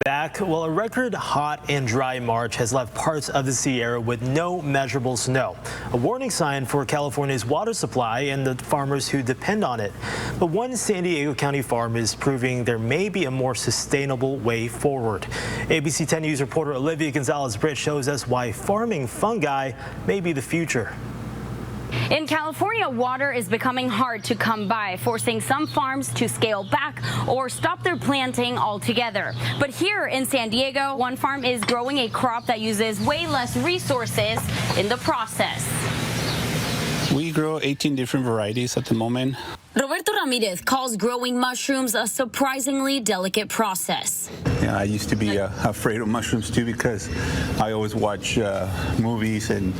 Back. Well, a record hot and dry March has left parts of the Sierra with no measurable snow. A warning sign for California's water supply and the farmers who depend on it. But one San Diego County farm is proving there may be a more sustainable way forward. ABC 10 News reporter Olivia Gonzalez-Britt shows us why farming fungi may be the future. In California, water is becoming hard to come by, forcing some farms to scale back or stop their planting altogether. But here in San Diego, one farm is growing a crop that uses way less resources in the process. We grow 18 different varieties at the moment. Roberto Ramirez calls growing mushrooms a surprisingly delicate process. Yeah, I used to be afraid of mushrooms too because I always watch movies and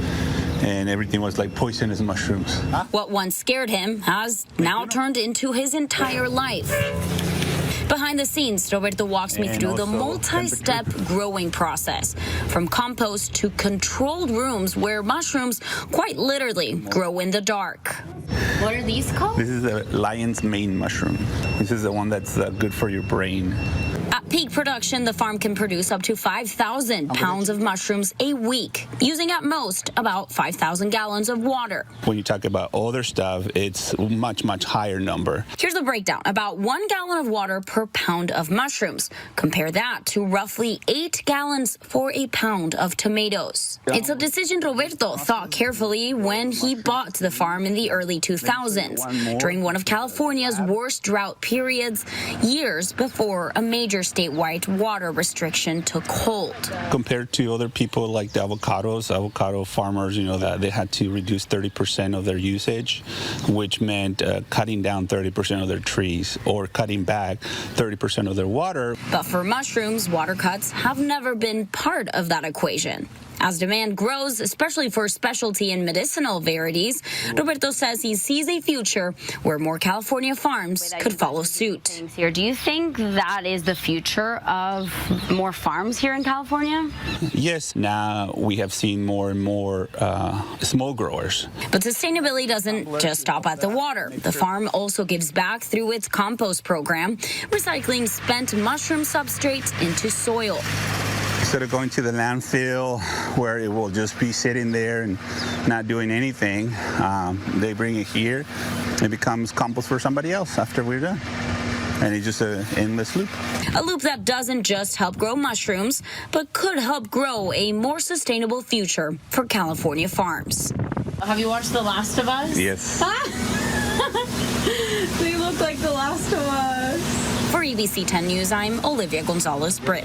everything was like poisonous mushrooms. What once scared him has now turned into his entire life. Behind the scenes, Roberto walks me through the multi-step growing process, from compost to controlled rooms where mushrooms quite literally grow in the dark. What are these called? This is a lion's mane mushroom. This is the one that's good for your brain. At peak production, the farm can produce up to 5,000 pounds of mushrooms a week, using at most about 5,000 gallons of water. When you talk about other stuff, it's a much higher number. Here's the breakdown. About 1 gallon of water per pound of mushrooms. Compare that to roughly 8 gallons for a pound of tomatoes. It's a decision Roberto thought carefully when he bought the farm in the early 2000s, during one of California's worst drought periods, years before a major statewide water restriction took hold. Compared to other people like the avocado farmers, that they had to reduce 30% of their usage, which meant cutting down 30% of their trees or cutting back 30% of their water. But for mushrooms, water cuts have never been part of that equation. As demand grows, especially for specialty and medicinal varieties, Roberto says he sees a future where more California farms could follow suit. Do you think that is the future of more farms here in California? Yes, now we have seen more and more small growers. But sustainability doesn't just stop at the water. The farm also gives back through its compost program, recycling spent mushroom substrates into soil. Instead of going to the landfill where it will just be sitting there and not doing anything, they bring it here. It becomes compost for somebody else after we're done. And it's just an endless loop. A loop that doesn't just help grow mushrooms, but could help grow a more sustainable future for California farms. Have you watched The Last of Us? Yes. They look like The Last of Us. For ABC 10 News, I'm Olivia Gonzalez-Britt.